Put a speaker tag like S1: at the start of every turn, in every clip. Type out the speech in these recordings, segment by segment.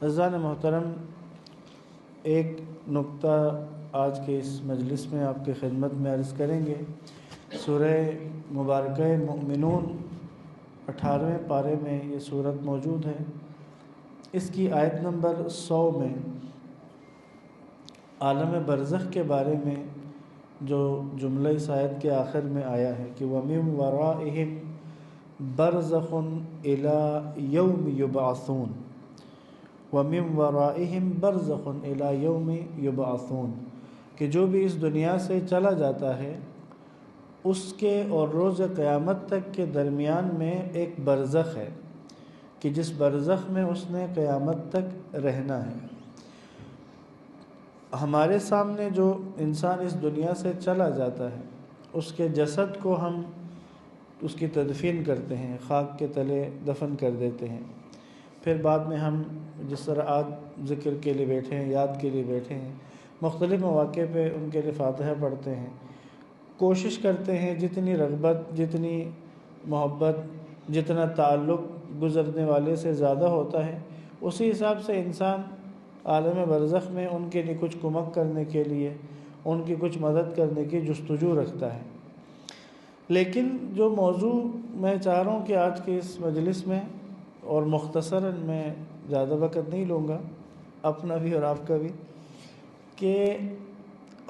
S1: عزیزان محترم، ایک نقطہ آج کے اس مجلس میں آپ کی خدمت میں عرض کریں گے۔ سورہ مبارکہ مؤمنون 18ویں پارے میں یہ سورت موجود ہے۔ اس کی آیت نمبر 100 میں عالم برزخ کے بارے میں جو جملہ اس آیت کے آخر میں آیا ہے کہ وَمِن وَرَائِهِمْ بَرْزَخٌ إِلَى يَوْمِ يُبْعَثُونَ وَمِن وَرَائِهِمْ بَرْزَخٌ إِلَى يَوْمِ يُبْعَثُونَ کہ جو بھی اس دنیا سے چلا جاتا ہے اس کے اور روز قیامت تک کے درمیان میں ایک برزخ ہے کہ جس برزخ میں اس نے قیامت تک رہنا ہے۔ ہمارے سامنے جو انسان اس دنیا سے چلا جاتا ہے اس کے جسد کو ہم اس کی تدفین کرتے ہیں، خاک کے تلے دفن کر دیتے ہیں۔ پھر بعد میں ہم جس طرح آج ذکر کے لیے بیٹھے ہیں، یاد کے لیے بیٹھے ہیں، مختلف مواقع پہ ان کے لیے فاتحہ پڑھتے ہیں، کوشش کرتے ہیں جتنی رغبت، جتنی محبت، جتنا تعلق گزرنے والے سے زیادہ ہوتا ہے اسی حساب سے انسان عالم برزخ میں ان کے لیے کچھ کمک کرنے کے لیے، ان کی کچھ مدد کرنے کی جستجو رکھتا ہے۔ لیکن جو موضوع میں چاہ رہا ہوں کہ آج کے اس مجلس میں، اور مختصراً میں زیادہ وقت نہیں لوں گا اپنا بھی اور آپ کا بھی، کہ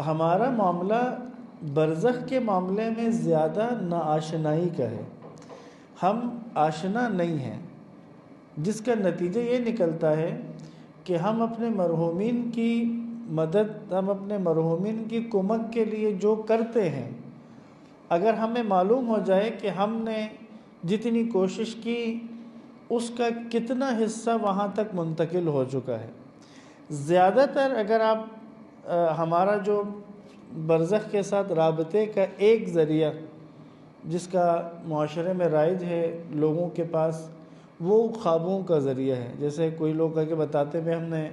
S1: ہمارا معاملہ برزخ کے معاملے میں زیادہ ناآشنائی کا ہے۔ ہم آشنا نہیں ہیں، جس کا نتیجہ یہ نکلتا ہے کہ ہم اپنے مرحومین کی مدد، ہم اپنے مرحومین کی کمک کے لیے جو کرتے ہیں، اگر ہمیں معلوم ہو جائے کہ ہم نے جتنی کوشش کی اس کا کتنا حصہ وہاں تک منتقل ہو چکا ہے۔ زیادہ تر اگر آپ ہمارا جو برزخ کے ساتھ رابطے کا ایک ذریعہ جس کا معاشرے میں رائج ہے لوگوں کے پاس، وہ خوابوں کا ذریعہ ہے۔ جیسے کوئی لوگ کہہ کے بتاتے ہیں ہم نے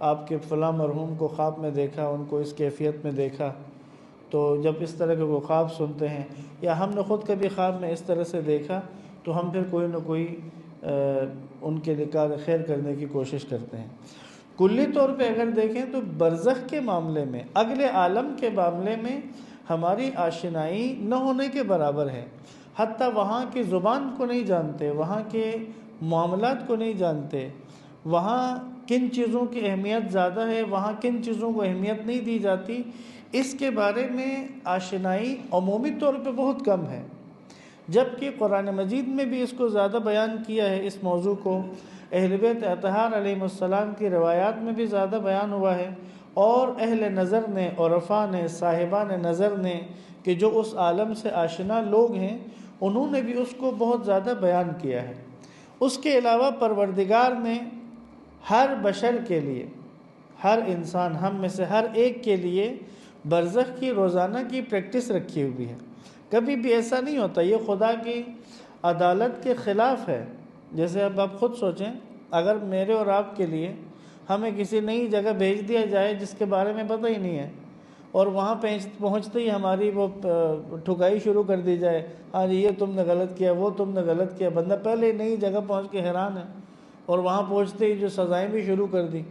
S1: آپ کے فلاں مرحوم کو خواب میں دیکھا، ان کو اس کیفیت میں دیکھا، تو جب اس طرح کے وہ خواب سنتے ہیں یا ہم نے خود کبھی خواب میں اس طرح سے دیکھا تو ہم پھر کوئی نہ کوئی ان کے لیے کار خیر کرنے کی کوشش کرتے ہیں۔ کلی طور پہ اگر دیکھیں تو برزخ کے معاملے میں، اگلے عالم کے معاملے میں ہماری آشنائی نہ ہونے کے برابر ہے۔ حتیٰ وہاں کی زبان کو نہیں جانتے، وہاں کے معاملات کو نہیں جانتے، وہاں کن چیزوں کی اہمیت زیادہ ہے، وہاں کن چیزوں کو اہمیت نہیں دی جاتی، اس کے بارے میں آشنائی عمومی طور پہ بہت کم ہے۔ جبکہ قرآن مجید میں بھی اس کو زیادہ بیان کیا ہے، اس موضوع کو اہل بیت اطہار علیہ السلام کی روایات میں بھی زیادہ بیان ہوا ہے، اور اہل نظر نے، عرفاء نے، صاحبان نظر نے کہ جو اس عالم سے آشنا لوگ ہیں انہوں نے بھی اس کو بہت زیادہ بیان کیا ہے۔ اس کے علاوہ پروردگار نے ہر بشر کے لیے، ہر انسان، ہم میں سے ہر ایک کے لیے برزخ کی روزانہ کی پریکٹس رکھی ہوئی ہے۔ کبھی بھی ایسا نہیں ہوتا، یہ خدا کی عدالت کے خلاف ہے۔ جیسے اب آپ خود سوچیں، اگر میرے اور آپ کے لیے ہمیں کسی نئی جگہ بھیج دیا جائے جس کے بارے میں پتہ ہی نہیں ہے، اور وہاں پہنچتے ہی ہماری وہ ٹھکائی شروع کر دی جائے، ہاں جی یہ تم نے غلط کیا، وہ تم نے غلط کیا، بندہ پہلے ہی نئی جگہ پہنچ کے حیران ہے اور وہاں پہنچتے ہی جو سزائیں بھی شروع کر دی،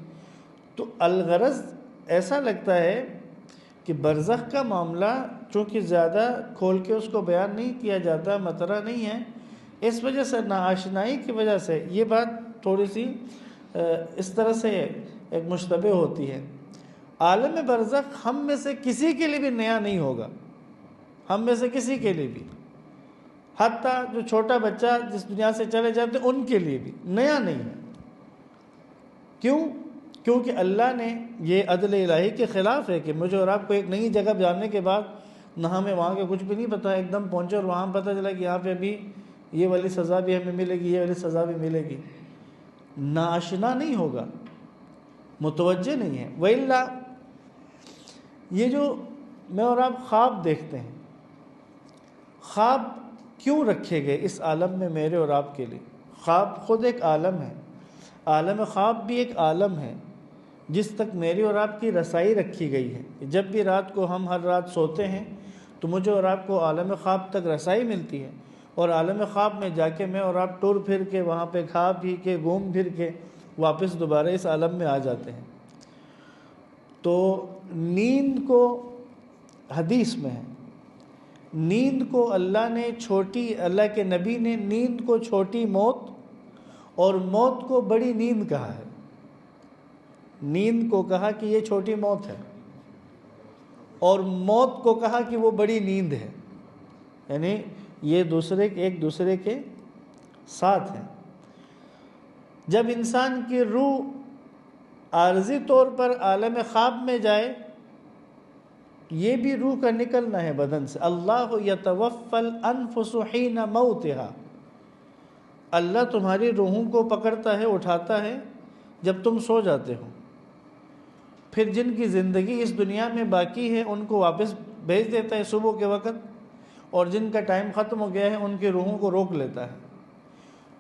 S1: تو الغرض ایسا لگتا ہے کہ برزخ کا معاملہ چونکہ زیادہ کھول کے اس کو بیان نہیں کیا جاتا، مطرح نہیں ہے، اس وجہ سے ناآشنائی کی وجہ سے یہ بات تھوڑی سی اس طرح سے ایک مشتبہ ہوتی ہے۔ عالم برزخ ہم میں سے کسی کے لیے بھی نیا نہیں ہوگا، ہم میں سے کسی کے لیے بھی، حتیٰ جو چھوٹا بچہ جس دنیا سے چلے جاتے ان کے لیے بھی نیا نہیں ہے۔ کیوں؟ کیونکہ اللہ نے یہ عدل الہی کے خلاف ہے کہ مجھے اور آپ کو ایک نئی جگہ جانے کے بعد نہ ہمیں وہاں کے کچھ بھی نہیں پتہ، ایک دم پہنچے اور وہاں پتہ چلا کہ یہاں پہ ابھی یہ والی سزا بھی ہمیں ملے گی، یہ والی سزا بھی ملے گی، ناآشنا نہیں ہوگا، متوجہ نہیں ہے۔ وَإِلَّا یہ جو میں اور آپ خواب دیکھتے ہیں، خواب کیوں رکھے گئے اس عالم میں میرے اور آپ کے لیے؟ خواب خود ایک عالم ہے، عالم خواب بھی ایک عالم ہے جس تک میری اور آپ کی رسائی رکھی گئی ہے۔ جب بھی رات کو ہم ہر رات سوتے ہیں تو مجھے اور آپ کو عالم خواب تک رسائی ملتی ہے، اور عالم خواب میں جا کے میں اور آپ ٹور پھر کے وہاں پہ کھا پی کے گھوم پھر کے واپس دوبارہ اس عالم میں آ جاتے ہیں۔ تو نیند کو حدیث میں ہے، نیند کو اللہ کے نبی نے نیند کو چھوٹی موت اور موت کو بڑی نیند کہا ہے۔ نیند کو کہا کہ یہ چھوٹی موت ہے، اور موت کو کہا کہ وہ بڑی نیند ہے، یعنی یہ ایک دوسرے کے ساتھ ہیں۔ جب انسان کی روح عارضی طور پر عالم خواب میں جائے، یہ بھی روح کا نکلنا ہے بدن سے۔ اللہ یتوفی الانفس حین موتہا، اللہ تمہاری روحوں کو پکڑتا ہے، اٹھاتا ہے جب تم سو جاتے ہو، پھر جن کی زندگی اس دنیا میں باقی ہے ان کو واپس بھیج دیتا ہے صبح کے وقت، اور جن کا ٹائم ختم ہو گیا ہے ان کی روحوں کو روک لیتا ہے۔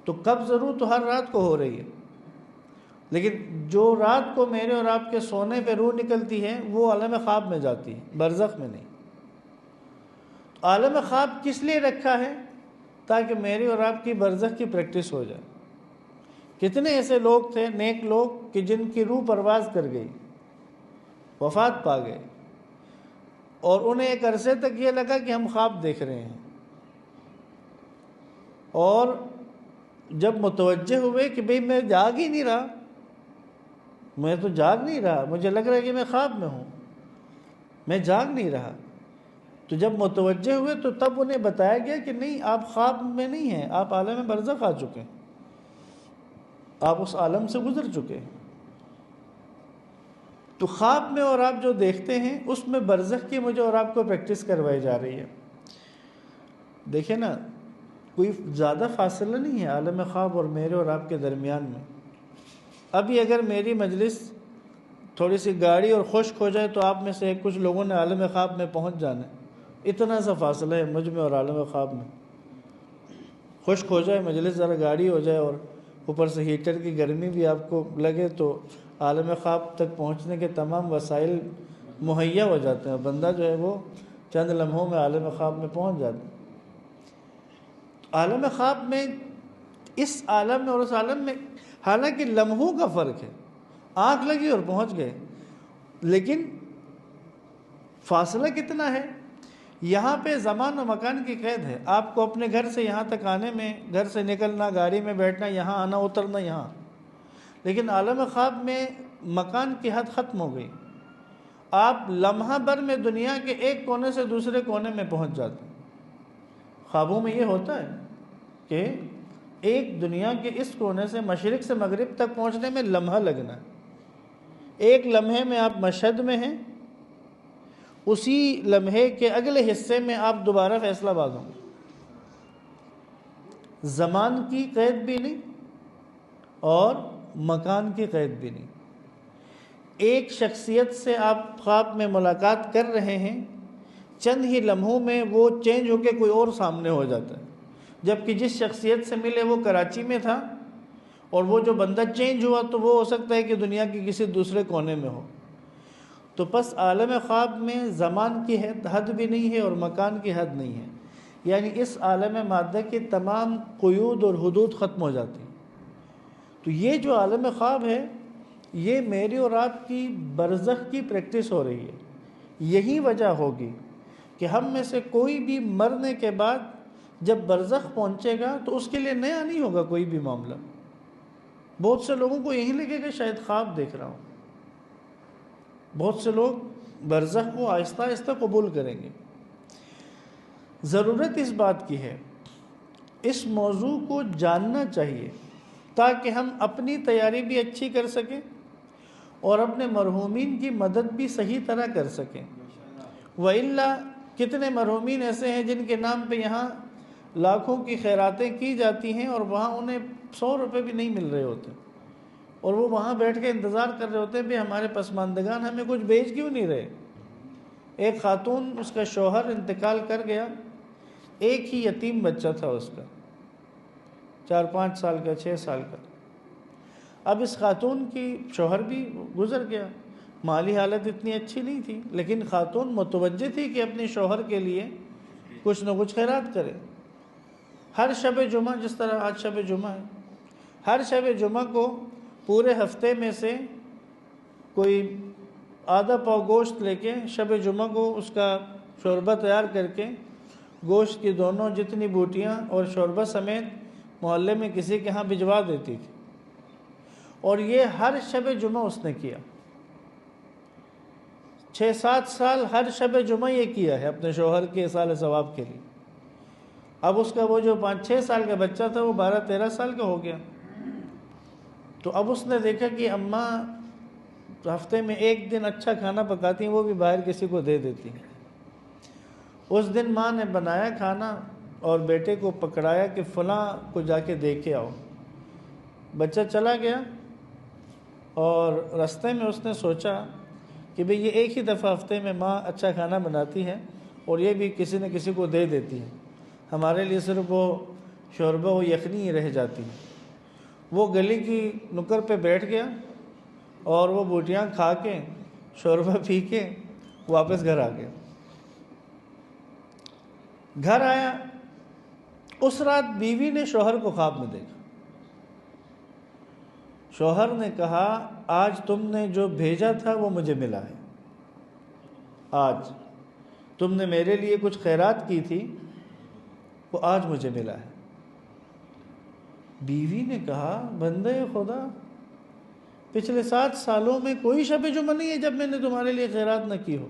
S1: تو قبض روح تو ہر رات کو ہو رہی ہے، لیکن جو رات کو میرے اور آپ کے سونے پہ روح نکلتی ہے وہ عالم خواب میں جاتی ہے، برزخ میں نہیں۔ عالم خواب کس لیے رکھا ہے؟ تاکہ میری اور آپ کی برزخ کی پریکٹس ہو جائے۔ کتنے ایسے لوگ تھے، نیک لوگ، کہ جن کی روح پرواز کر گئی، وفات پا گئے، اور انہیں ایک عرصے تک یہ لگا کہ ہم خواب دیکھ رہے ہیں، اور جب متوجہ ہوئے کہ بھئی میں جاگ ہی نہیں رہا، میں تو جاگ نہیں رہا، مجھے لگ رہا ہے کہ میں خواب میں ہوں، میں جاگ نہیں رہا، تو جب متوجہ ہوئے تو تب انہیں بتایا گیا کہ نہیں، آپ خواب میں نہیں ہیں، آپ عالم برزخ آ چکے ہیں، آپ اس عالم سے گزر چکے ہیں۔ تو خواب میں اور آپ جو دیکھتے ہیں اس میں برزخ کی مجھے اور آپ کو پریکٹس کروائی جا رہی ہے۔ دیکھیں نا، کوئی زیادہ فاصلہ نہیں ہے عالم خواب اور میرے اور آپ کے درمیان میں۔ ابھی اگر میری مجلس تھوڑی سی گاڑی اور خشک ہو جائے تو آپ میں سے کچھ لوگوں نے عالم خواب میں پہنچ جانا ہے، اتنا سا فاصلہ ہے مجھ میں اور عالم خواب میں۔ خشک ہو جائے مجلس، ذرا گاڑی ہو جائے اور اوپر سے ہیٹر کی گرمی بھی آپ کو لگے تو عالم خواب تک پہنچنے کے تمام وسائل مہیا ہو جاتے ہیں، بندہ جو ہے وہ چند لمحوں میں عالم خواب میں پہنچ جاتا ہے۔ عالم خواب میں، اس عالم میں اور اس عالم میں حالانکہ لمحوں کا فرق ہے، آنکھ لگی اور پہنچ گئے، لیکن فاصلہ کتنا ہے؟ یہاں پہ زمان و مکان کی قید ہے، آپ کو اپنے گھر سے یہاں تک آنے میں، گھر سے نکلنا، گاڑی میں بیٹھنا، یہاں آنا، اترنا یہاں، لیکن عالم خواب میں مکان کی حد ختم ہو گئی، آپ لمحہ بھر میں دنیا کے ایک کونے سے دوسرے کونے میں پہنچ جاتے ہیں۔ خوابوں میں یہ ہوتا ہے کہ ایک دنیا کے اس کونے سے مشرق سے مغرب تک پہنچنے میں لمحہ لگنا ہے، ایک لمحے میں آپ مشہد میں ہیں، اسی لمحے کے اگلے حصے میں آپ دوبارہ فیصلہ آباد ہوں گے۔ زمان کی قید بھی نہیں اور مکان کی قید بھی نہیں۔ ایک شخصیت سے آپ خواب میں ملاقات کر رہے ہیں، چند ہی لمحوں میں وہ چینج ہو کے کوئی اور سامنے ہو جاتا ہے، جبکہ جس شخصیت سے ملے وہ کراچی میں تھا، اور وہ جو بندہ چینج ہوا تو وہ ہو سکتا ہے کہ دنیا کے کسی دوسرے کونے میں ہو۔ تو پس عالم خواب میں زمان کی حد بھی نہیں ہے اور مکان کی حد نہیں ہے، یعنی اس عالم مادہ کے تمام قیود اور حدود ختم ہو جاتی ہیں۔ تو یہ جو عالم خواب ہے، یہ میری اور آپ کی برزخ کی پریکٹس ہو رہی ہے۔ یہی وجہ ہوگی کہ ہم میں سے کوئی بھی مرنے کے بعد جب برزخ پہنچے گا تو اس کے لیے نیا نہیں ہوگا کوئی بھی معاملہ۔ بہت سے لوگوں کو یہی لگے کہ شاید خواب دیکھ رہا ہوں، بہت سے لوگ برزخ کو آہستہ آہستہ قبول کریں گے۔ ضرورت اس بات کی ہے، اس موضوع کو جاننا چاہیے تاکہ ہم اپنی تیاری بھی اچھی کر سکیں اور اپنے مرحومین کی مدد بھی صحیح طرح کر سکیں۔ وَإِلَّا کتنے مرحومین ایسے ہیں جن کے نام پہ یہاں لاکھوں کی خیراتیں کی جاتی ہیں اور وہاں انہیں 100 روپے بھی نہیں مل رہے ہوتے، اور وہ وہاں بیٹھ کے انتظار کر رہے ہوتے ہیں کہ ہمارے پسماندگان ہمیں کچھ بھیج کیوں نہیں رہے۔ ایک خاتون، اس کا شوہر انتقال کر گیا، ایک ہی یتیم بچہ تھا اس کا، 4-5 سال کا، 6 سال کا۔ اب اس خاتون کی شوہر بھی گزر گیا، مالی حالت اتنی اچھی نہیں تھی، لیکن خاتون متوجہ تھی کہ اپنے شوہر کے لیے کچھ نہ کچھ خیرات کرے۔ ہر شب جمعہ، جس طرح آج شب جمعہ ہے، ہر شب جمعہ کو پورے ہفتے میں سے کوئی آدھا پاؤ گوشت لے کے شب جمعہ کو اس کا شوربہ تیار کر کے گوشت کی دونوں جتنی بوٹیاں اور شوربہ سمیت محلے میں کسی کے ہاں بھجوا دیتی تھی، اور یہ ہر شب جمعہ اس نے کیا۔ 6-7 سال ہر شب جمعہ یہ کیا ہے اپنے شوہر کے اصال ثواب کے لیے۔ اب اس کا وہ جو 5-6 سال کا بچہ تھا وہ 12-13 سال کا ہو گیا، تو اب اس نے دیکھا کہ اماں ہفتے میں ایک دن اچھا کھانا پکاتی ہیں، وہ بھی باہر کسی کو دے دیتی ہیں۔ اس دن ماں نے بنایا کھانا اور بیٹے کو پکڑایا کہ فلاں کو جا کے دے کے آؤ۔ بچہ چلا گیا اور راستے میں اس نے سوچا کہ بھئی یہ ایک ہی دفعہ ہفتے میں ماں اچھا کھانا بناتی ہے اور یہ بھی کسی نہ کسی کو دے دیتی ہے، ہمارے لیے صرف وہ شوربہ و یخنی ہی رہ جاتی ہے۔ وہ گلی کی نکر پہ بیٹھ گیا اور وہ بوٹیاں کھا کے شوربہ پی کے واپس گھر آ گیا۔ گھر آیا، اس رات بیوی نے شوہر کو خواب میں دیکھا۔ شوہر نے کہا آج تم نے جو بھیجا تھا وہ مجھے ملا ہے، آج تم نے میرے لیے کچھ خیرات کی تھی وہ آج مجھے ملا ہے۔ بیوی نے کہا بندے خدا، پچھلے 7 سالوں میں کوئی شب جمعہ نہیں ہے جب میں نے تمہارے لیے خیرات نہ کی ہو۔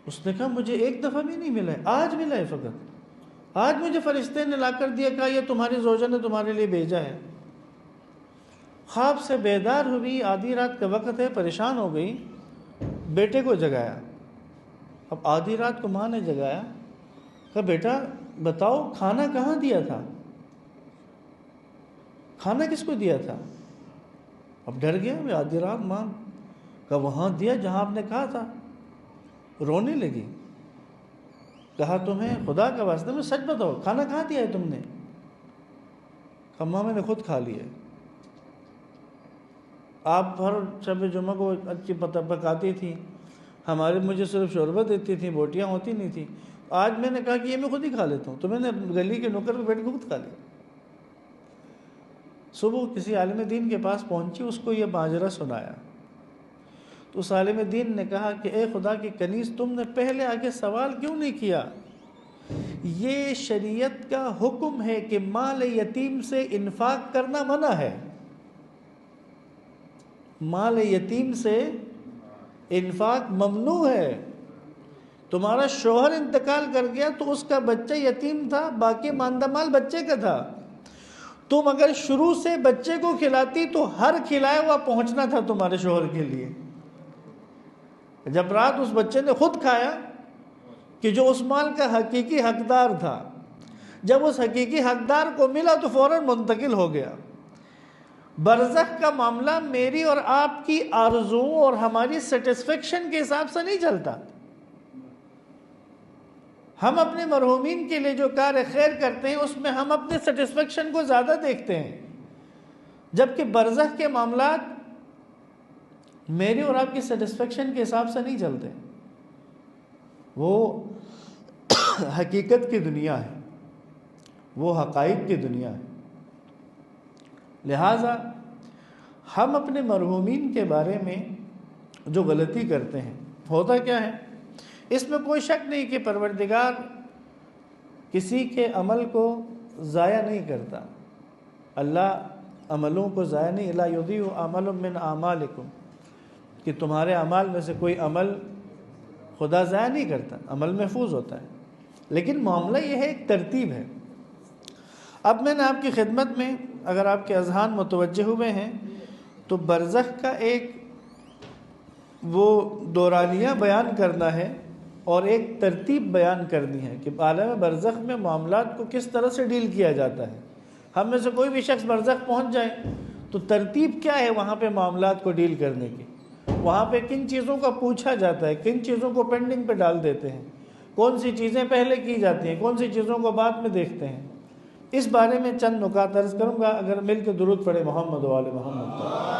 S1: اس نے کہا مجھے ایک دفعہ بھی نہیں ملا ہے، آج ملا ہے فقط، آج مجھے فرشتے نے لا کر دیا، کہا یہ تمہاری زوجہ نے تمہارے لیے بھیجا ہے۔ خواب سے بیدار ہوئی، آدھی رات کا وقت ہے، پریشان ہو گئی، بیٹے کو جگایا۔ اب آدھی رات کو ماں نے جگایا، کہا بیٹا بتاؤ کھانا کہاں دیا تھا، کھانا کس کو دیا تھا؟ اب ڈر گیا، آدھی رات ماں کہا وہاں دیا جہاں آپ نے کہا تھا۔ رونے لگی، کہا تمہیں خدا کا واسطہ میں سچ بتاؤ کھانا کہاں دیا ہے تم نے؟ کہا ماں میں نے خود کھا لیا ہے، آپ ہر شب جمعہ کو اچھی پکاتی تھی، ہمارے مجھے صرف شوربہ دیتی تھی، بوٹیاں ہوتی نہیں تھی، آج میں نے کہا کہ یہ میں خود ہی کھا لیتا ہوں، تو میں نے گلی کے نکر پہ بیٹھ کے خود کھا لیا۔ صبح کسی عالم دین کے پاس پہنچی، اس کو یہ ماجرا سنایا، تو اس عالم دین نے کہا کہ اے خدا کی کنیز تم نے پہلے آگے سوال کیوں نہیں کیا؟ یہ شریعت کا حکم ہے کہ مال یتیم سے انفاق کرنا منع ہے، مال یتیم سے انفاق ممنوع ہے۔ تمہارا شوہر انتقال کر گیا تو اس کا بچہ یتیم تھا، باقی ماندہ مال بچے کا تھا، تم اگر شروع سے بچے کو کھلاتی تو ہر کھلایا ہوا پہنچنا تھا تمہارے شوہر کے لیے۔ جب رات اس بچے نے خود کھایا کہ جو اس مال کا حقیقی حقدار تھا، جب اس حقیقی حقدار کو ملا تو فوراً منتقل ہو گیا۔ برزخ کا معاملہ میری اور آپ کی آرزوؤں اور ہماری سیٹسفیکشن کے حساب سے نہیں چلتا۔ ہم اپنے مرحومین کے لیے جو کار خیر کرتے ہیں اس میں ہم اپنے سیٹسفیکشن کو زیادہ دیکھتے ہیں، جبکہ برزخ کے معاملات میری اور آپ کی سیٹسفیکشن کے حساب سے نہیں چلتے، وہ حقیقت کی دنیا ہے، وہ حقائق کی دنیا ہے۔ لہٰذا ہم اپنے مرحومین کے بارے میں جو غلطی کرتے ہیں، ہوتا کیا ہے؟ اس میں کوئی شک نہیں کہ پروردگار کسی کے عمل کو ضائع نہیں کرتا، اللہ عملوں کو ضائع نہیں، لا یضیع عمل من اعمالکم، کہ تمہارے اعمال میں سے کوئی عمل خدا ضائع نہیں کرتا، عمل محفوظ ہوتا ہے، لیکن معاملہ یہ ہے ایک ترتیب ہے۔ اب میں نے آپ کی خدمت میں، اگر آپ کے اذہان متوجہ ہوئے ہیں، تو برزخ کا ایک وہ دورانیہ بیان کرنا ہے اور ایک ترتیب بیان کرنی ہے کہ عالم برزخ میں معاملات کو کس طرح سے ڈیل کیا جاتا ہے۔ ہم میں سے کوئی بھی شخص برزخ پہنچ جائے تو ترتیب کیا ہے وہاں پہ معاملات کو ڈیل کرنے کی، وہاں پہ کن چیزوں کا پوچھا جاتا ہے، کن چیزوں کو پینڈنگ پہ ڈال دیتے ہیں، کون سی چیزیں پہلے کی جاتی ہیں، کون سی چیزوں کو بعد میں دیکھتے ہیں۔ اس بارے میں چند نکات عرض کروں گا، اگر مل کے درود پڑھے محمد و آل محمد پر۔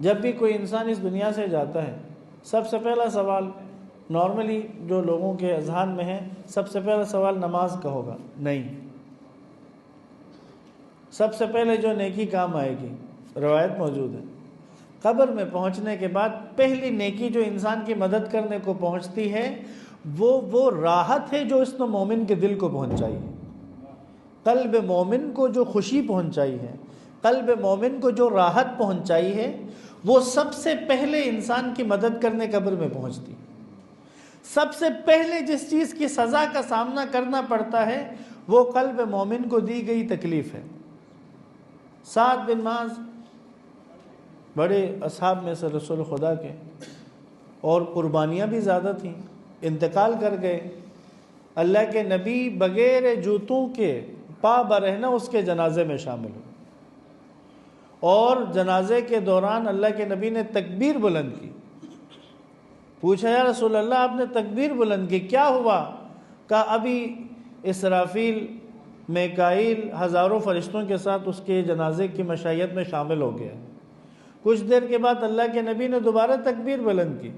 S1: جب بھی کوئی انسان اس دنیا سے جاتا ہے، سب سے پہلا سوال نارملی جو لوگوں کے اذہان میں ہے سب سے پہلا سوال نماز کا ہوگا، نہیں، سب سے پہلے جو نیکی کام آئے گی، روایت موجود ہے، قبر میں پہنچنے کے بعد پہلی نیکی جو انسان کی مدد کرنے کو پہنچتی ہے وہ راحت ہے جو اس نے مومن کے دل کو پہنچائی ہے، قلب مومن کو جو خوشی پہنچائی ہے، قلب مومن کو جو راحت پہنچائی ہے، وہ سب سے پہلے انسان کی مدد کرنے قبر میں پہنچتی ہے۔ سب سے پہلے جس چیز کی سزا کا سامنا کرنا پڑتا ہے وہ قلب مومن کو دی گئی تکلیف ہے۔ سعد بن معاذ بڑے اصحاب میں سے رسول خدا کے، اور قربانیاں بھی زیادہ تھیں، انتقال کر گئے۔ اللہ کے نبی بغیر جوتوں کے پا برہنہ اس کے جنازے میں شامل ہوئے، اور جنازے کے دوران اللہ کے نبی نے تکبیر بلند کی۔ پوچھا یا رسول اللہ آپ نے تکبیر بلند کی، کیا ہوا؟ کہا ابھی اسرافیل، میکائیل ہزاروں فرشتوں کے ساتھ اس کے جنازے کی مشیت میں شامل ہو گیا۔ کچھ دیر کے بعد اللہ کے نبی نے دوبارہ تکبیر بلند کی،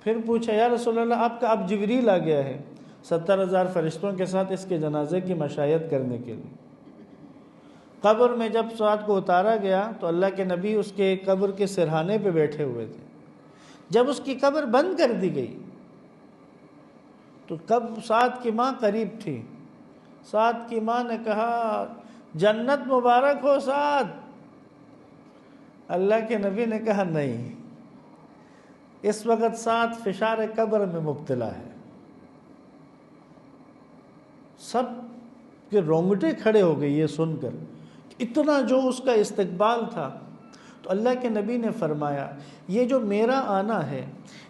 S1: پھر پوچھا یا رسول اللہ آپ کا اب جبریل آ گیا ہے 70,000 فرشتوں کے ساتھ اس کے جنازے کی مشیت کرنے کے لیے۔ قبر میں جب سعد کو اتارا گیا تو اللہ کے نبی اس کے قبر کے سرہانے پہ بیٹھے ہوئے تھے۔ جب اس کی قبر بند کر دی گئی تو سعد کی ماں قریب تھی۔ سعد کی ماں نے کہا جنت مبارک ہو سعد۔ اللہ کے نبی نے کہا نہیں، اس وقت سعد فشار قبر میں مبتلا ہے۔ سب کے رونگٹے کھڑے ہو گئے یہ سن کر، اتنا جو اس کا استقبال تھا۔ تو اللہ کے نبی نے فرمایا یہ جو میرا آنا ہے،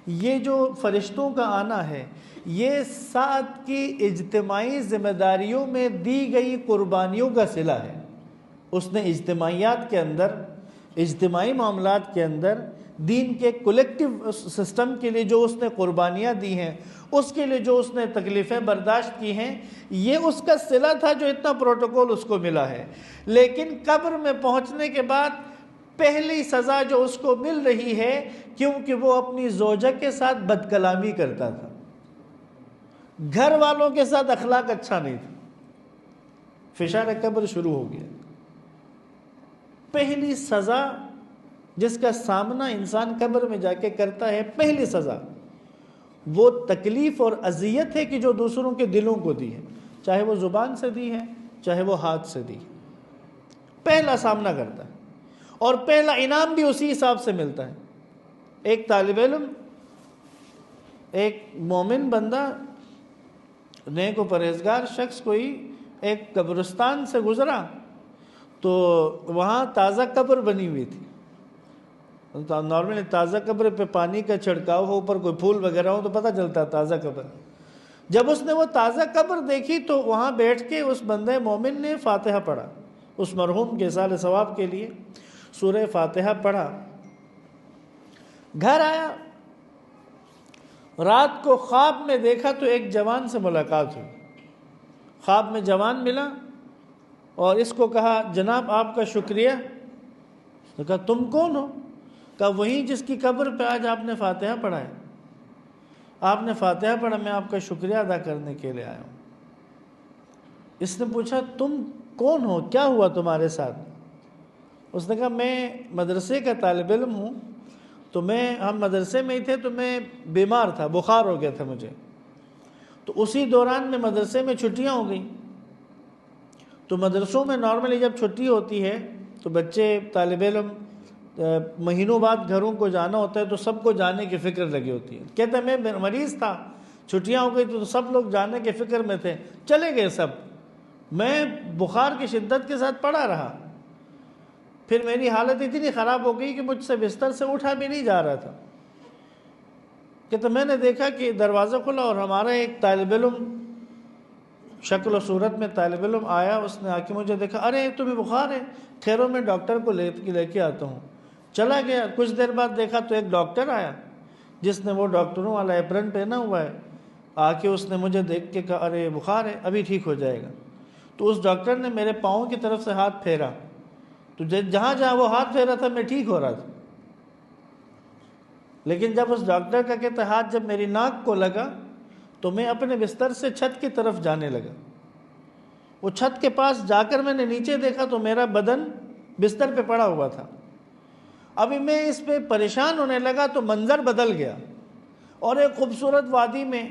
S1: یہ جو فرشتوں کا آنا ہے، یہ سعد کی اجتماعی ذمہ داریوں میں دی گئی قربانیوں کا صلہ ہے۔ اس نے اجتماعیات کے اندر، اجتماعی معاملات کے اندر دین کے کولیکٹیو سسٹم کے لیے جو اس نے قربانیاں دی ہیں، اس کے لیے جو اس نے تکلیفیں برداشت کی ہیں، یہ اس کا صلہ تھا جو اتنا پروٹوکول اس کو ملا ہے۔ لیکن قبر میں پہنچنے کے بعد پہلی سزا جو اس کو مل رہی ہے، کیونکہ وہ اپنی زوجہ کے ساتھ بد کلامی کرتا تھا، گھر والوں کے ساتھ اخلاق اچھا نہیں تھا، فشار قبر شروع ہو گیا۔ پہلی سزا جس کا سامنا انسان قبر میں جا کے کرتا ہے، پہلی سزا وہ تکلیف اور اذیت ہے کہ جو دوسروں کے دلوں کو دی ہے، چاہے وہ زبان سے دی ہے، چاہے وہ ہاتھ سے دی ہے، پہلا سامنا کرتا ہے، اور پہلا انعام بھی اسی حساب سے ملتا ہے۔ ایک طالب علم، ایک مومن بندہ، نیک و پرہیزگار شخص کوئی ایک قبرستان سے گزرا تو وہاں تازہ قبر بنی ہوئی تھی۔ نارملی تازہ قبر پہ پانی کا چھڑکاؤ ہو، اوپر کوئی پھول وغیرہ ہو تو پتہ چلتا ہے تازہ قبر۔ جب اس نے وہ تازہ قبر دیکھی تو وہاں بیٹھ کے اس بندے مومن نے فاتحہ پڑھا، اس مرحوم کے اصال ثواب کے لیے سورہ فاتحہ پڑھا۔ گھر آیا، رات کو خواب میں دیکھا تو ایک جوان سے ملاقات ہوئی۔ خواب میں جوان ملا اور اس کو کہا جناب آپ کا شکریہ۔ اس نے کہا تم کون ہو؟ کہا وہی جس کی قبر پہ آج آپ نے فاتحہ پڑھا ہے۔ آپ نے فاتحہ پڑھا، میں آپ کا شکریہ ادا کرنے کے لیے آیا ہوں۔ اس نے پوچھا تم کون ہو، کیا ہوا تمہارے ساتھ؟ اس نے کہا میں مدرسے کا طالب علم ہوں، تو ہم مدرسے میں ہی تھے تو میں بیمار تھا، بخار ہو گیا تھا مجھے، تو اسی دوران میں مدرسے میں چھٹیاں ہو گئیں۔ تو مدرسوں میں نارملی جب چھٹی ہوتی ہے تو بچے طالب علم مہینوں بعد گھروں کو جانا ہوتا ہے تو سب کو جانے کی فکر لگی ہوتی ہے۔ کہتا ہے میں مریض تھا، چھٹیاں ہو گئی تو سب لوگ جانے کے فکر میں تھے، چلے گئے سب، میں بخار کی شدت کے ساتھ پڑا رہا، پھر میری حالت اتنی خراب ہو گئی کہ مجھ سے بستر سے اٹھا بھی نہیں جا رہا تھا۔ کہتا میں نے دیکھا کہ دروازہ کھلا اور ہمارا ایک طالب علم، شکل و صورت میں طالب علم آیا، اس نے آ کے مجھے دیکھا، ارے تمہیں بخار ہے، ٹھہرو میں ڈاکٹر کو لے کے آتا ہوں۔ چلا گیا، کچھ دیر بعد دیکھا تو ایک ڈاکٹر آیا جس نے وہ ڈاکٹروں والا ایپرن پہنا ہوا ہے، آ کے اس نے مجھے دیکھ کے کہا ارے بخار ہے، ابھی ٹھیک ہو جائے گا۔ تو اس ڈاکٹر نے میرے پاؤں کی طرف سے ہاتھ پھیرا، تو جہاں جہاں وہ ہاتھ پھیرا تھا میں ٹھیک ہو رہا تھا۔ لیکن جب اس ڈاکٹر کا کہتا ہاتھ جب میری ناک کو لگا تو میں اپنے بستر سے چھت کی طرف جانے لگا. وہ چھت کے پاس جا کر میں نے نیچے دیکھا تو میرا بدن بستر پہ پڑا ہوا تھا. ابھی میں اس پہ پریشان ہونے لگا تو منظر بدل گیا، اور ایک خوبصورت وادی میں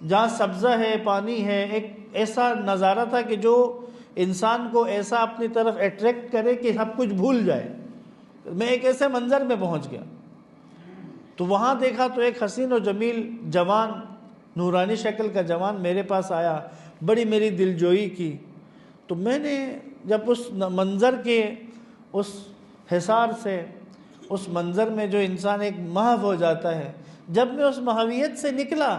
S1: جہاں سبزہ ہے، پانی ہے، ایک ایسا نظارہ تھا کہ جو انسان کو ایسا اپنی طرف اٹریکٹ کرے کہ سب کچھ بھول جائے. میں ایک ایسے منظر میں پہنچ گیا. تو وہاں دیکھا تو ایک حسین و جمیل جوان، نورانی شکل کا جوان میرے پاس آیا، بڑی میری دلجوئی کی. تو میں نے جب اس منظر کے اس حصار سے، اس منظر میں جو انسان ایک محو ہو جاتا ہے، جب میں اس محویت سے نکلا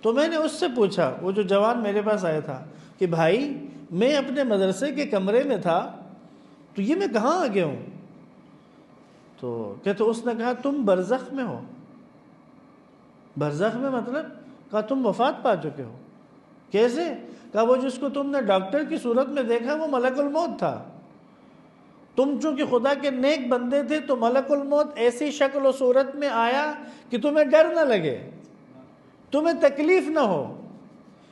S1: تو میں نے اس سے پوچھا، وہ جو جوان میرے پاس آیا تھا، کہ بھائی میں اپنے مدرسے کے کمرے میں تھا تو یہ میں کہاں آ گیا ہوں؟ تو کہتے اس نے کہا تم برزخ میں ہو. برزخ میں مطلب؟ کہا تم وفات پا چکے ہو. کیسے؟ کہا وہ جس کو تم نے ڈاکٹر کی صورت میں دیکھا وہ ملک الموت تھا. تم چونکہ خدا کے نیک بندے تھے تو ملک الموت ایسی شکل و صورت میں آیا کہ تمہیں ڈر نہ لگے، تمہیں تکلیف نہ ہو،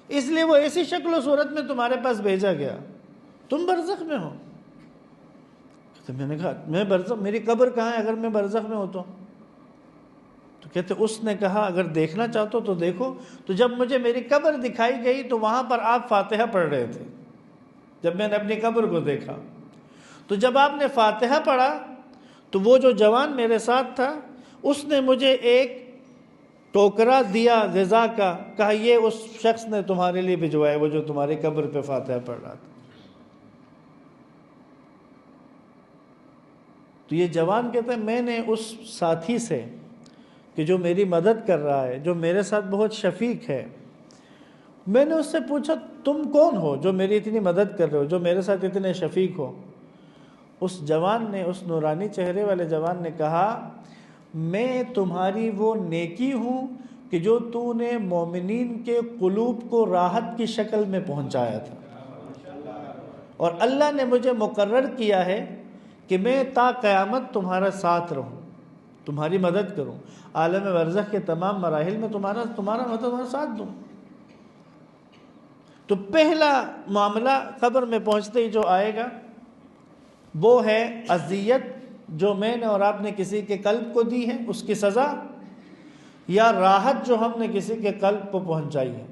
S1: اس لیے وہ ایسی شکل و صورت میں تمہارے پاس بھیجا گیا. تم برزخ میں ہو. تو میں نے کہا میں برزخ، میری قبر کہاں ہے اگر میں برزخ میں ہوتا ہوں؟ تو کہتے اس نے کہا اگر دیکھنا چاہتے ہو تو دیکھو. تو جب مجھے میری قبر دکھائی گئی تو وہاں پر آپ فاتحہ پڑھ رہے تھے. جب میں نے اپنی قبر کو دیکھا تو جب آپ نے فاتحہ پڑھا تو وہ جو جوان میرے ساتھ تھا اس نے مجھے ایک ٹوکرا دیا غذا کا، کہا یہ اس شخص نے تمہارے لیے بھجوایا، وہ جو تمہاری قبر پہ فاتحہ پڑھ رہا تھا. تو یہ جوان کہتا ہے میں نے اس ساتھی سے کہ جو میری مدد کر رہا ہے، جو میرے ساتھ بہت شفیق ہے، میں نے اس سے پوچھا تم کون ہو جو میری اتنی مدد کر رہے ہو، جو میرے ساتھ اتنے شفیق ہو؟ اس جوان نے، اس نورانی چہرے والے جوان نے کہا میں تمہاری وہ نیکی ہوں کہ جو تو نے مومنین کے قلوب کو راحت کی شکل میں پہنچایا تھا، اور اللہ نے مجھے مقرر کیا ہے کہ میں تا قیامت تمہارا ساتھ رہوں، تمہاری مدد کروں، عالم برزخ کے تمام مراحل میں تمہارا مدد، تمہارا ساتھ دوں. تو پہلا معاملہ قبر میں پہنچتے ہی جو آئے گا وہ ہے اذیت جو میں نے اور آپ نے کسی کے قلب کو دی ہے، اس کی سزا، یا راحت جو ہم نے کسی کے قلب کو پہنچائی ہے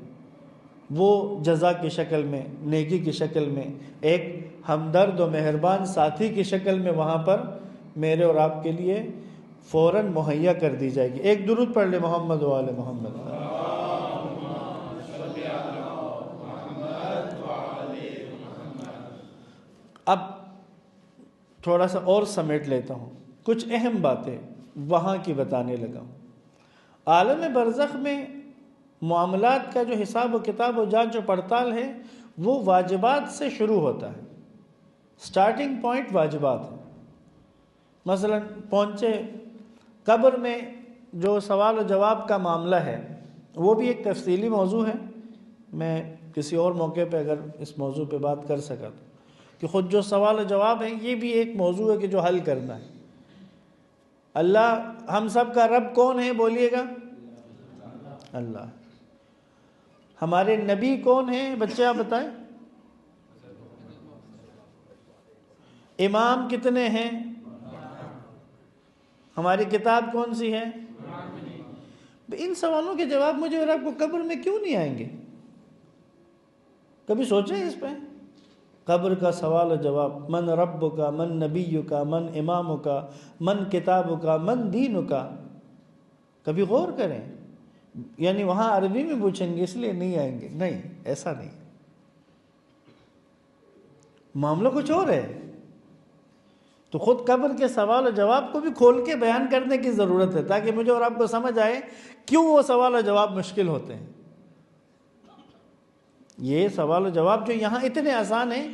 S1: وہ جزا کی شکل میں، نیکی کی شکل میں، ایک ہمدرد و مہربان ساتھی کی شکل میں وہاں پر میرے اور آپ کے لیے فوراً مہیا کر دی جائے گی. ایک درود پڑھ لے محمد و آل محمد. اب تھوڑا سا اور سمیٹ لیتا ہوں، کچھ اہم باتیں وہاں کی بتانے لگا ہوں. عالم برزخ میں معاملات کا جو حساب و کتاب و جانچ و پڑتال ہے وہ واجبات سے شروع ہوتا ہے. سٹارٹنگ پوائنٹ واجبات ہے. مثلا پہنچے قبر میں جو سوال و جواب کا معاملہ ہے وہ بھی ایک تفصیلی موضوع ہے، میں کسی اور موقع پہ اگر اس موضوع پہ بات کر سکا تو، کہ خود جو سوال و جواب ہے یہ بھی ایک موضوع ہے کہ جو حل کرنا ہے. اللہ ہم سب کا رب کون ہے بولیے گا؟ اللہ. ہمارے نبی کون ہیں بچے آپ بتائیں؟ امام کتنے ہیں؟ ہماری کتاب کون سی ہے؟ ان سوالوں کے جواب مجھے اور آپ کو قبر میں کیوں نہیں آئیں گے؟ کبھی سوچیں اس پہ؟ قبر کا سوال و جواب، من رب کا، من نبی کا، من امام کا، من کتاب کا، من دین کا. کبھی غور کریں. یعنی وہاں عربی میں پوچھیں گے اس لیے نہیں آئیں گے؟ نہیں، ایسا نہیں. معاملہ کچھ اور ہے. تو خود قبر کے سوال و جواب کو بھی کھول کے بیان کرنے کی ضرورت ہے تاکہ مجھے اور آپ کو سمجھ آئے کیوں وہ سوال و جواب مشکل ہوتے ہیں. یہ سوال و جواب جو یہاں اتنے آسان ہیں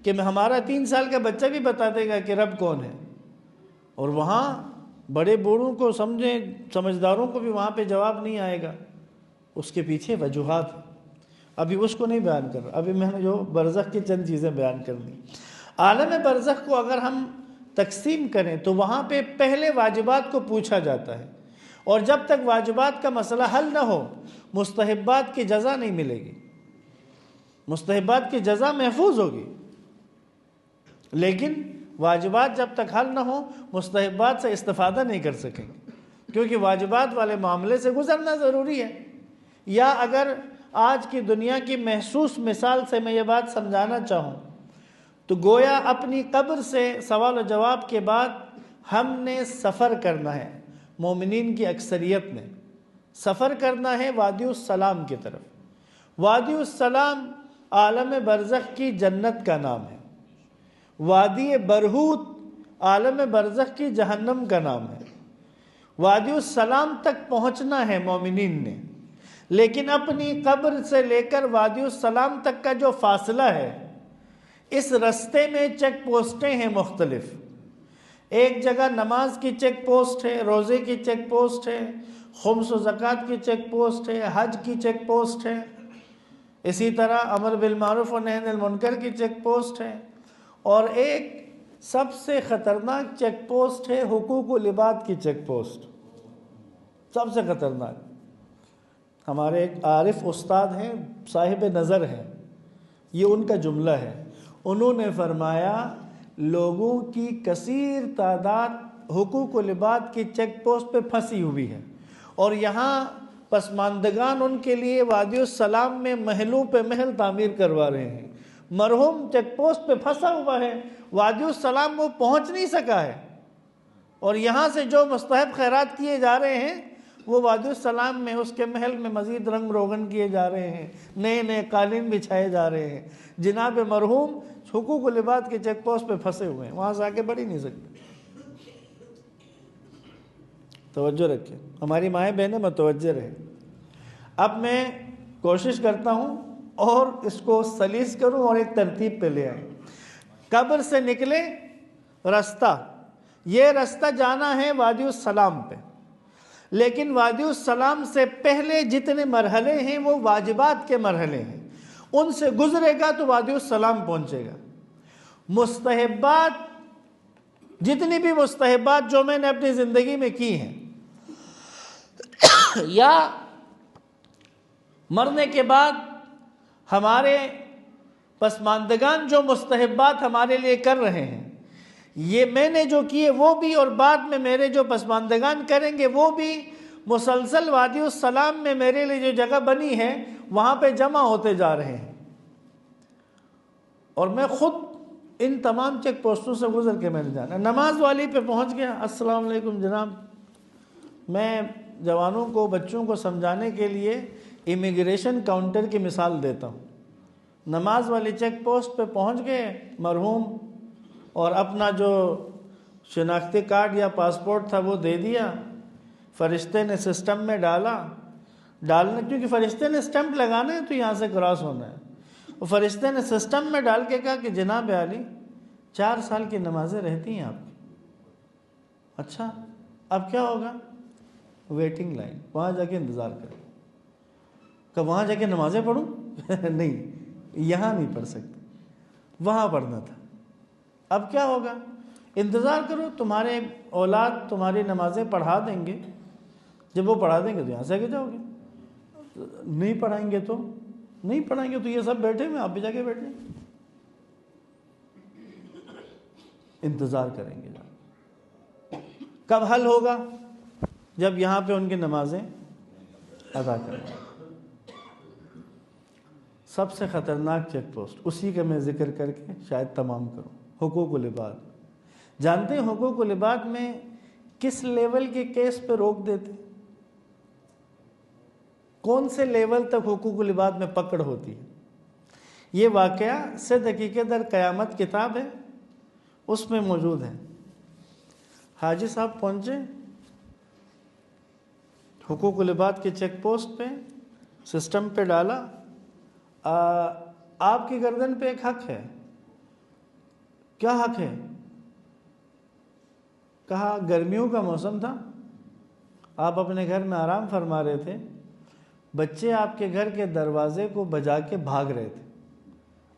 S1: کہ ہمارا 3 سال کا بچہ بھی بتا دے گا کہ رب کون ہے، اور وہاں بڑے بوڑھوں کو سمجھداروں کو بھی وہاں پہ جواب نہیں آئے گا. اس کے پیچھے وجوہات ہیں، ابھی اس کو نہیں بیان کر رہا. ابھی میں نے جو برزخ کی چند چیزیں بیان کر دی. عالم برزخ کو اگر ہم تقسیم کریں تو وہاں پہ پہلے واجبات کو پوچھا جاتا ہے اور جب تک واجبات کا مسئلہ حل نہ ہو مستحبات کی جزا نہیں ملے گی، مستحبات کی جزا محفوظ ہوگی، لیکن واجبات جب تک حل نہ ہو مستحبات سے استفادہ نہیں کر سکیں گے، کیونکہ واجبات والے معاملے سے گزرنا ضروری ہے۔ یا اگر آج کی دنیا کی محسوس مثال سے میں یہ بات سمجھانا چاہوں تو گویا اپنی قبر سے سوال و جواب کے بعد ہم نے سفر کرنا ہے، مومنین کی اکثریت نے سفر کرنا ہے وادی السلام کی طرف۔ وادی السلام عالم برزخ کی جنت کا نام ہے، وادی برہوت عالم برزخ کی جہنم کا نام ہے۔ وادی السلام تک پہنچنا ہے مومنین نے، لیکن اپنی قبر سے لے کر وادی السلام تک کا جو فاصلہ ہے اس رستے میں چیک پوسٹیں ہیں مختلف۔ ایک جگہ نماز کی چیک پوسٹ ہے، روزے کی چیک پوسٹ ہے، خمس و زکوٰۃ کی چیک پوسٹ ہے، حج کی چیک پوسٹ ہے، اسی طرح امر بالمعروف و نہی عن المنکر کی چیک پوسٹ ہے، اور ایک سب سے خطرناک چیک پوسٹ ہے حقوق العباد کی چیک پوسٹ، سب سے خطرناک۔ ہمارے ایک عارف استاد ہیں، صاحب نظر ہیں، یہ ان کا جملہ ہے، انہوں نے فرمایا لوگوں کی کثیر تعداد حقوق العباد کی چیک پوسٹ پہ پھنسی ہوئی ہے، اور یہاں پسماندگان ان کے لیے وادی السلام میں محلوں پہ محل تعمیر کروا رہے ہیں۔ مرحوم چیک پوسٹ پہ پھنسا ہوا ہے، وادی السلام وہ پہنچ نہیں سکا ہے، اور یہاں سے جو مستحب خیرات کیے جا رہے ہیں وہ وادی السلام میں اس کے محل میں مزید رنگ روغن کیے جا رہے ہیں، نئے نئے قالین بچھائے جا رہے ہیں۔ جناب مرحوم حقوق العباد کے چیک پوسٹ پہ پھنسے ہوئے ہیں، وہاں سے آگے بڑھ ہی نہیں سکتے۔ توجہ رکھیں، ہماری مائیں بہنیں متوجہ رہیں۔ اب میں کوشش کرتا ہوں اور اس کو سلیس کروں اور ایک ترتیب پہ لے آئیں۔ قبر سے نکلے رستہ، یہ رستہ جانا ہے وادی السلام پہ، لیکن وادی السلام سے پہلے جتنے مرحلے ہیں وہ واجبات کے مرحلے ہیں، ان سے گزرے گا تو وادی السلام پہنچے گا۔ مستحبات، جتنی بھی مستحبات جو میں نے اپنی زندگی میں کی ہیں یا مرنے کے بعد ہمارے پسماندگان جو مستحبات ہمارے لیے کر رہے ہیں، یہ میں نے جو کیے وہ بھی، اور بعد میں میرے جو پسماندگان کریں گے وہ بھی، مسلسل وادی السلام میں میرے لیے جو جگہ بنی ہے وہاں پہ جمع ہوتے جا رہے ہیں، اور میں خود ان تمام چیک پوسٹوں سے گزر کے میں نے جانا۔ نماز والی پہ پہنچ گیا، السلام علیکم جناب۔ میں جوانوں کو، بچوں کو سمجھانے کے لیے امیگریشن کاؤنٹر کی مثال دیتا ہوں۔ نماز والی چیک پوسٹ پہ پہنچ گئے مرحوم، اور اپنا جو شناختی کارڈ یا پاسپورٹ تھا وہ دے دیا، فرشتے نے سسٹم میں ڈالنا، کیونکہ فرشتے نے سٹمپ لگانا ہے تو یہاں سے کراس ہونا ہے، اور فرشتے نے سسٹم میں ڈال کے کہا کہ جناب عالی 4 سال کی نمازیں رہتی ہیں آپ کی۔ اچھا اب کیا ہوگا؟ ویٹنگ لائن، وہاں جا کے انتظار کریں۔ کہ وہاں جا کے نمازیں پڑھوں؟ نہیں، یہاں نہیں پڑھ سکتے، وہاں پڑھنا تھا۔ اب کیا ہوگا؟ انتظار کرو، تمہارے اولاد تمہاری نمازیں پڑھا دیں گے، جب وہ پڑھا دیں گے تو یہاں سے آگے جاؤ گے، نہیں پڑھائیں گے تو یہ سب بیٹھے ہوئے، آپ بھی جا کے بیٹھے، انتظار کریں گے۔ کب حل ہوگا؟ جب یہاں پہ ان کی نمازیں ادا کریں۔ سب سے خطرناک چیک پوسٹ، اسی کا میں ذکر کر کے شاید تمام کروں، حقوق العباد۔ جانتے ہیں حقوق العباد میں کس لیول کے کیس پہ روک دیتے؟ کون سے لیول تک حقوق العباد میں پکڑ ہوتی ہے؟ یہ واقعہ صد حقیقت در قیامت کتاب ہے، اس میں موجود ہے۔ حاجی صاحب پہنچے حقوق العباد کے چیک پوسٹ پہ، سسٹم پہ ڈالا، آپ کی گردن پہ ایک حق ہے۔ کیا حق ہے؟ کہا گرمیوں کا موسم تھا، آپ اپنے گھر میں آرام فرما رہے تھے، بچے آپ کے گھر کے دروازے کو بجا کے بھاگ رہے تھے،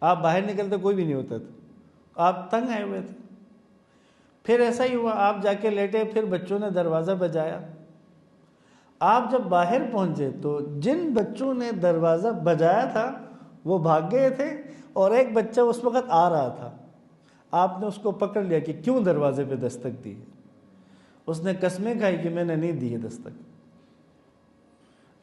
S1: آپ باہر نکلتے کوئی بھی نہیں ہوتا تھا، آپ تنگ آئے ہوئے تھے۔ پھر ایسا ہی ہوا، آپ جا کے لیٹے، پھر بچوں نے دروازہ بجایا، آپ جب باہر پہنچے تو جن بچوں نے دروازہ بجایا تھا وہ بھاگ گئے تھے، اور ایک بچہ اس وقت آ رہا تھا، آپ نے اس کو پکڑ لیا کہ کیوں دروازے پہ دستک دی؟ اس نے قسمیں کھائی کہ میں نے نہیں دی ہے دستک،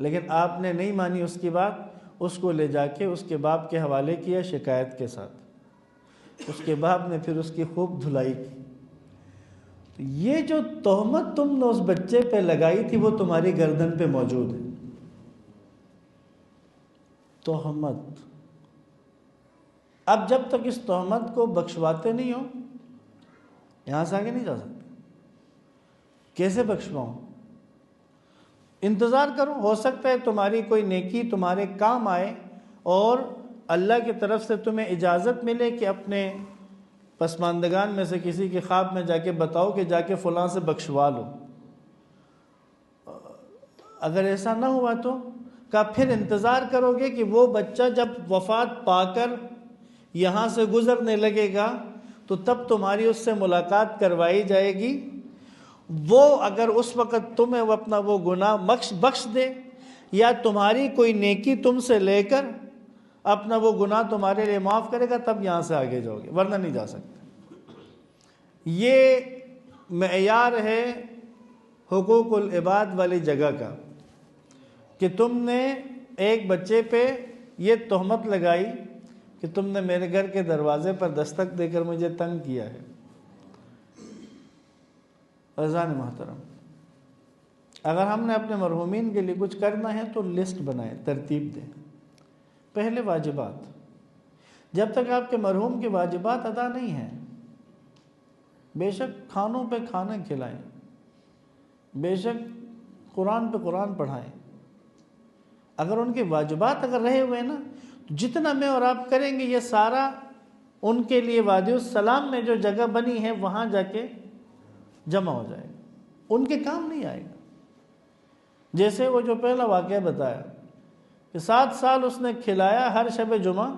S1: لیکن آپ نے نہیں مانی اس کی بات، اس کو لے جا کے اس کے باپ کے حوالے کیا شکایت کے ساتھ۔ اس کے باپ نے پھر اس کی خوب دھلائی کی۔ یہ جو تہمت تم نے اس بچے پہ لگائی تھی وہ تمہاری گردن پہ موجود ہے، تہمت۔ اب جب تک اس تہمت کو بخشواتے نہیں ہو، یہاں سے آگے نہیں جا سکتے۔ کیسے بخشواؤں؟ انتظار کرو، ہو سکتا ہے تمہاری کوئی نیکی تمہارے کام آئے اور اللہ کی طرف سے تمہیں اجازت ملے کہ اپنے پسماندگان میں سے کسی کے خواب میں جا کے بتاؤ کہ جا کے فلاں سے بخشوا لو۔ اگر ایسا نہ ہوا تو کہا پھر انتظار کرو گے کہ وہ بچہ جب وفات پا کر یہاں سے گزرنے لگے گا تو تب تمہاری اس سے ملاقات کروائی جائے گی، وہ اگر اس وقت تمہیں وہ اپنا وہ گناہ بخش دے یا تمہاری کوئی نیکی تم سے لے کر اپنا وہ گناہ تمہارے لیے معاف کرے گا، تب یہاں سے آگے جاؤ گے، ورنہ نہیں جا سکتے۔ یہ معیار ہے حقوق العباد والی جگہ کا کہ تم نے ایک بچے پہ یہ تہمت لگائی کہ تم نے میرے گھر کے دروازے پر دستک دے کر مجھے تنگ کیا ہے۔ عزیزان محترم، اگر ہم نے اپنے مرحومین کے لیے کچھ کرنا ہے تو لسٹ بنائیں، ترتیب دیں۔ پہلے واجبات، جب تک آپ کے مرحوم کے واجبات ادا نہیں ہیں، بے شک کھانوں پہ کھانا کھلائیں، بے شک قرآن پہ قرآن پڑھائیں، اگر ان کے واجبات اگر رہے ہوئے نا تو جتنا میں اور آپ کریں گے یہ سارا ان کے لیے وادی السلام میں جو جگہ بنی ہے وہاں جا کے جمع ہو جائے گا، ان کے کام نہیں آئے گا۔ جیسے وہ جو پہلا واقعہ بتایا کہ 7 سال اس نے کھلایا، ہر شب جمعہ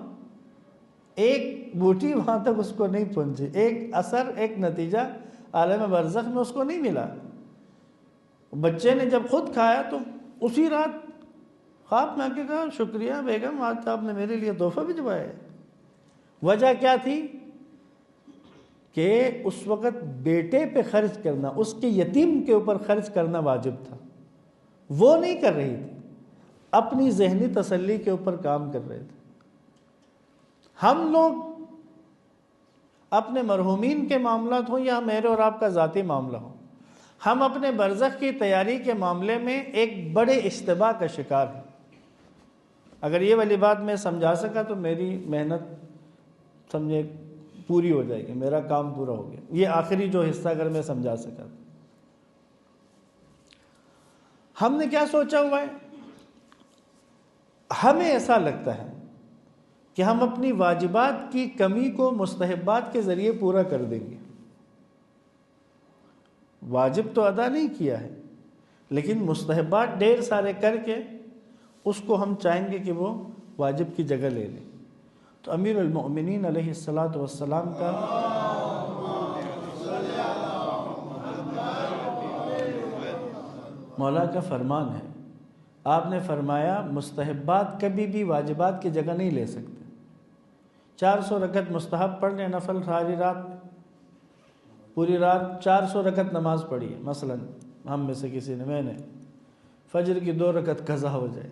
S1: ایک بوٹی وہاں تک اس کو نہیں پہنچی، ایک اثر، ایک نتیجہ عالم برزخ میں اس کو نہیں ملا۔ بچے نے جب خود کھایا تو اسی رات خواب میں آ کے کہا شکریہ بیگم، آج آپ نے میرے لیے تحفہ بھجوایا ہے۔ وجہ کیا تھی کہ اس وقت بیٹے پہ خرچ کرنا، اس کے یتیم کے اوپر خرچ کرنا واجب تھا، وہ نہیں کر رہی تھی، اپنی ذہنی تسلی کے اوپر کام کر رہے تھے۔ ہم لوگ اپنے مرحومین کے معاملات ہوں یا میرے اور آپ کا ذاتی معاملہ ہو، ہم اپنے برزخ کی تیاری کے معاملے میں ایک بڑے اشتباہ کا شکار ہیں۔ اگر یہ والی بات میں سمجھا سکا تو میری محنت سمجھے پوری ہو جائے گی، میرا کام پورا ہو گیا۔ یہ آخری جو حصہ اگر میں سمجھا سکا۔ ہم نے کیا سوچا ہوا ہے؟ ہمیں ایسا لگتا ہے کہ ہم اپنی واجبات کی کمی کو مستحبات کے ذریعے پورا کر دیں گے۔ واجب تو ادا نہیں کیا ہے لیکن مستحبات ڈھیر سارے کر کے اس کو ہم چاہیں گے کہ وہ واجب کی جگہ لے لیں۔ تو امیر المؤمنین علیہ السلام کا مولا کا فرمان ہے، آپ نے فرمایا مستحبات کبھی بھی واجبات کی جگہ نہیں لے سکتے۔ 400 رکعت مستحب پڑھ لیں نفل ساری رات میں، پوری رات 400 رکعت نماز پڑھی ہے، مثلا ہم میں سے کسی نے، میں نے فجر کی 2 رکعت قضا ہو جائے،